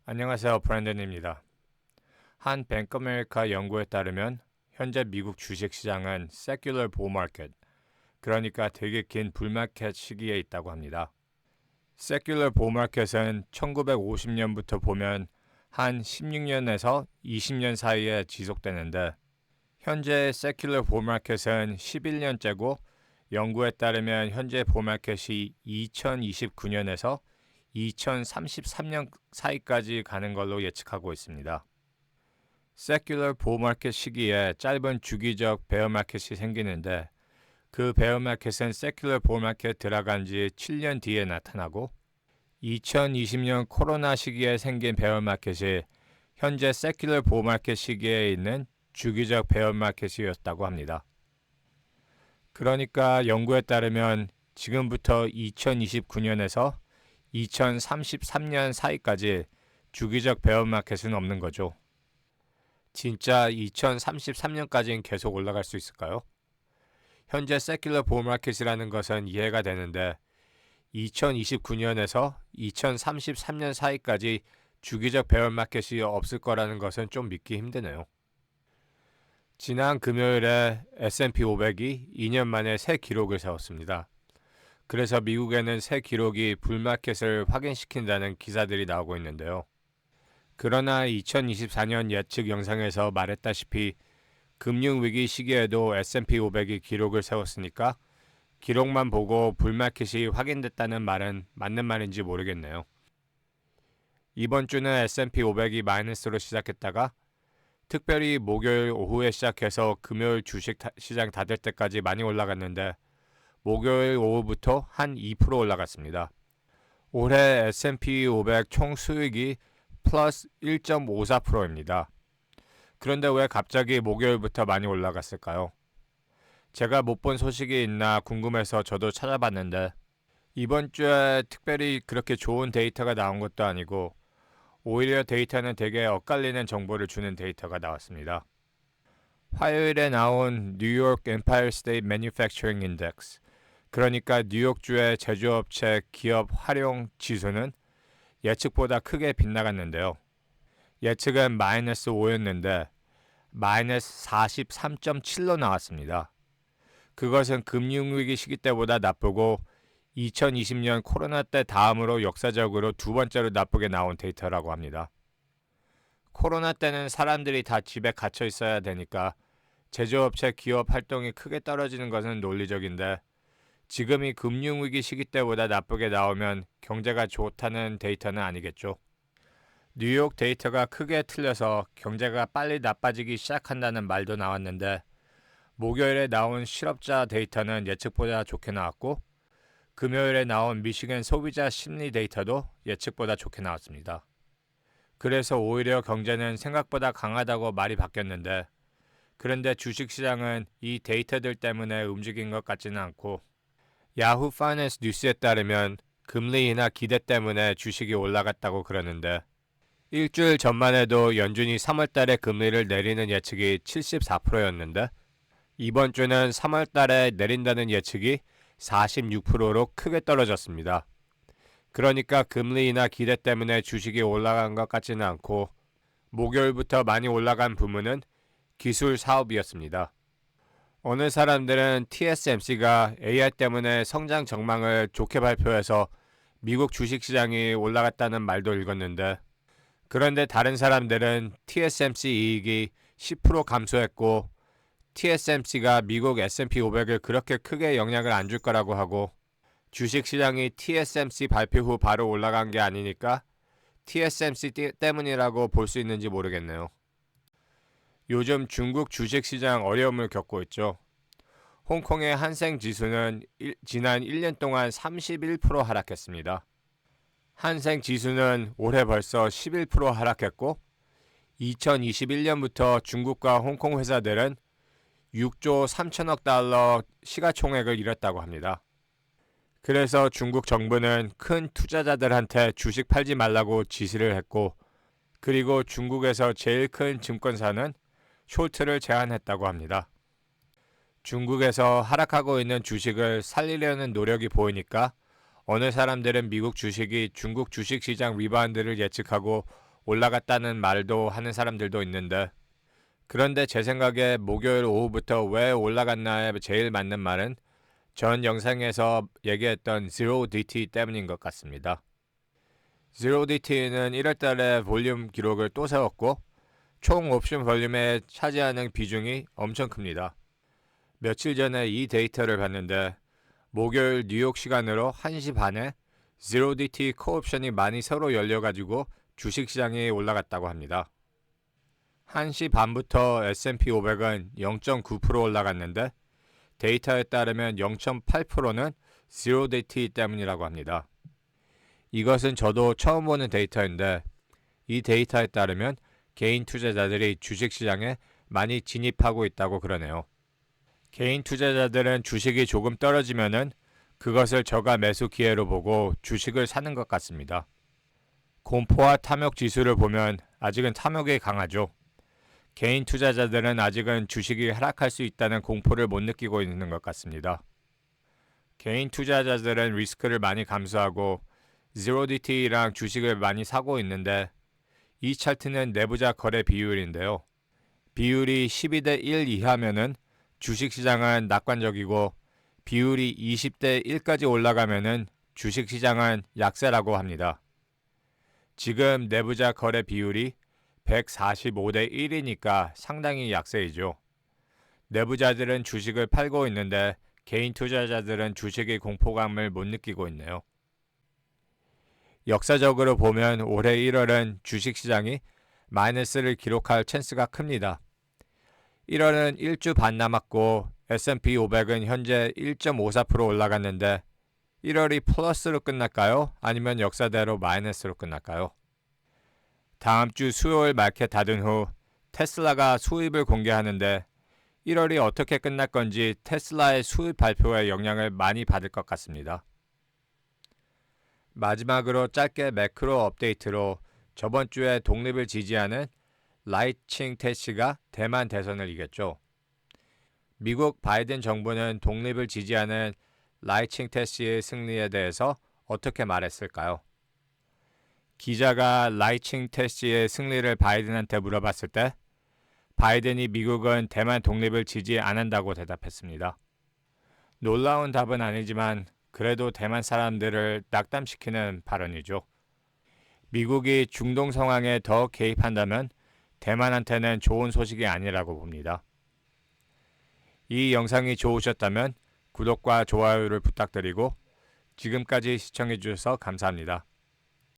안녕하세요. 브랜든입니다. 한 뱅크 아메리카 연구에 따르면 현재 미국 주식시장은 세큘러 부ll 마켓, 그러니까 되게 긴 불마켓 시기에 있다고 합니다. 세큘러 부ll 마켓은 1950년부터 보면 한 16년에서 20년 사이에 지속되는데 현재 세큘러 부ll 마켓은 11년째고 연구에 따르면 현재 부ll 마켓이 2029년에서 2033년 사이까지 가는 걸로 예측하고 있습니다. 세큘러 부ll 마켓 시기에 짧은 주기적 베어 마켓이 생기는데 그 베어 마켓은 세큘러 부ll 마켓 들어간 지 7년 뒤에 나타나고 2020년 코로나 시기에 생긴 베어 마켓이 현재 세큘러 부ll 마켓 시기에 있는 주기적 베어 마켓이었다고 합니다. 그러니까 연구에 따르면 지금부터 2029년에서 2033년 사이까지 주기적 베어 마켓은 없는 거죠. 진짜 2033년까지는 계속 올라갈 수 있을까요? 현재 세큘러 부ll 마켓이라는 것은 이해가 되는데 2029년에서 2033년 사이까지 주기적 베어 마켓이 없을 거라는 것은 좀 믿기 힘드네요. 지난 금요일에 S&P 500이 2년 만에 새 기록을 세웠습니다. 그래서 미국에는 새 기록이 불마켓을 확인시킨다는 기사들이 나오고 있는데요. 그러나 2024년 예측 영상에서 말했다시피 금융위기 시기에도 S&P 500이 기록을 세웠으니까 기록만 보고 불마켓이 확인됐다는 말은 맞는 말인지 모르겠네요. 이번 주는 S&P 500이 마이너스로 시작했다가 특별히 목요일 오후에 시작해서 금요일 주식 시장 닫을 때까지 많이 올라갔는데 목요일 오후부터 한 2% 올라갔습니다. 올해 S&P 500 총 수익이 플러스 1.54%입니다. 그런데 왜 갑자기 목요일부터 많이 올라갔을까요? 제가 못 본 소식이 있나 궁금해서 저도 찾아봤는데 이번 주에 특별히 그렇게 좋은 데이터가 나온 것도 아니고 오히려 데이터는 되게 엇갈리는 정보를 주는 데이터가 나왔습니다. 화요일에 나온 뉴욕 엠파이어 스테이트 매뉴팩처링 인덱스, 그러니까 뉴욕주의 제조업체 기업 활용 지수는 예측보다 크게 빗나갔는데요. 예측은 마이너스 5였는데 마이너스 43.7로 나왔습니다. 그것은 금융위기 시기 때보다 나쁘고 2020년 코로나 때 다음으로 역사적으로 두 번째로 나쁘게 나온 데이터라고 합니다. 코로나 때는 사람들이 다 집에 갇혀 있어야 되니까 제조업체 기업 활동이 크게 떨어지는 것은 논리적인데 지금이 금융위기 시기 때보다 나쁘게 나오면 경제가 좋다는 데이터는 아니겠죠. 뉴욕 데이터가 크게 틀려서 경제가 빨리 나빠지기 시작한다는 말도 나왔는데 목요일에 나온 실업자 데이터는 예측보다 좋게 나왔고 금요일에 나온 미시간 소비자 심리 데이터도 예측보다 좋게 나왔습니다. 그래서 오히려 경제는 생각보다 강하다고 말이 바뀌었는데 그런데 주식시장은 이 데이터들 때문에 움직인 것 같지는 않고 야후 파이낸스 뉴스에 따르면 금리 인하 기대 때문에 주식이 올라갔다고 그러는데 일주일 전만 해도 연준이 3월달에 금리를 내리는 예측이 74%였는데 이번 주는 3월달에 내린다는 예측이 46%로 크게 떨어졌습니다. 그러니까 금리 인하 기대 때문에 주식이 올라간 것 같지는 않고 목요일부터 많이 올라간 부문은 기술 사업이었습니다. 어느 사람들은 TSMC가 AI 때문에 성장 전망을 좋게 발표해서 미국 주식시장이 올라갔다는 말도 읽었는데 그런데 다른 사람들은 TSMC 이익이 10% 감소했고 TSMC가 미국 S&P 500을 그렇게 크게 영향을 안 줄 거라고 하고 주식시장이 TSMC 발표 후 바로 올라간 게 아니니까 TSMC 때문이라고 볼 수 있는지 모르겠네요. 요즘 중국 주식시장 어려움을 겪고 있죠. 홍콩의 한생 지수는 지난 1년 동안 31% 하락했습니다. 한생 지수는 올해 벌써 11% 하락했고 2021년부터 중국과 홍콩 회사들은 6조 3천억 달러 시가총액을 잃었다고 합니다. 그래서 중국 정부는 큰 투자자들한테 주식 팔지 말라고 지시를 했고 그리고 중국에서 제일 큰 증권사는 숄트를 제한했다고 합니다. 중국에서 하락하고 있는 주식을 살리려는 노력이 보이니까 어느 사람들은 미국 주식이 중국 주식시장 리바운드를 예측하고 올라갔다는 말도 하는 사람들도 있는데, 그런데 제 생각에 목요일 오후부터 왜 올라갔나에 제일 맞는 말은 전 영상에서 얘기했던 Zero DT 때문인 것 같습니다. Zero DT는 1월달에 볼륨 기록을 또 세웠고 총 옵션 볼륨에 차지하는 비중이 엄청 큽니다. 며칠 전에 이 데이터를 봤는데 목요일 뉴욕 시간으로 1시 반에 Zero DT 코옵션이 많이 새로 열려가지고 주식시장이 올라갔다고 합니다. 1시 반부터 S&P 500은 0.9% 올라갔는데 데이터에 따르면 0.8%는 Zero DT 때문이라고 합니다. 이것은 저도 처음 보는 데이터인데 이 데이터에 따르면 개인 투자자들이 주식시장에 많이 진입하고 있다고 그러네요. 개인 투자자들은 주식이 조금 떨어지면은 그것을 저가 매수 기회로 보고 주식을 사는 것 같습니다. 공포와 탐욕 지수를 보면 아직은 탐욕이 강하죠. 개인 투자자들은 아직은 주식이 하락할 수 있다는 공포를 못 느끼고 있는 것 같습니다. 개인 투자자들은 리스크를 많이 감수하고 Zero DT랑 주식을 많이 사고 있는데 이 차트는 내부자 거래 비율인데요. 비율이 12대 1 이하면은 주식시장은 낙관적이고 비율이 20대 1까지 올라가면은 주식시장은 약세라고 합니다. 지금 내부자 거래 비율이 145대 1이니까 상당히 약세이죠. 내부자들은 주식을 팔고 있는데 개인 투자자들은 주식의 공포감을 못 느끼고 있네요. 역사적으로 보면 올해 1월은 주식시장이 마이너스를 기록할 찬스가 큽니다. 1월은 1주 반 남았고 S&P 500은 현재 1.54% 올라갔는데 1월이 플러스로 끝날까요? 아니면 역사대로 마이너스로 끝날까요? 다음 주 수요일 마켓 닫은 후 테슬라가 수입을 공개하는데 1월이 어떻게 끝날 건지 테슬라의 수입 발표에 영향을 많이 받을 것 같습니다. 마지막으로 짧게 매크로 업데이트로 저번 주에 독립을 지지하는 라이칭 테시가 대만 대선을 이겼죠. 미국 바이든 정부는 독립을 지지하는 라이칭 테시의 승리에 대해서 어떻게 말했을까요? 기자가 라이칭 테시의 승리를 바이든한테 물어봤을 때 바이든이 미국은 대만 독립을 지지 안 한다고 대답했습니다. 놀라운 답은 아니지만 그래도 대만 사람들을 낙담시키는 발언이죠. 미국이 중동 상황에 더 개입한다면 대만한테는 좋은 소식이 아니라고 봅니다. 이 영상이 좋으셨다면 구독과 좋아요를 부탁드리고 지금까지 시청해 주셔서 감사합니다.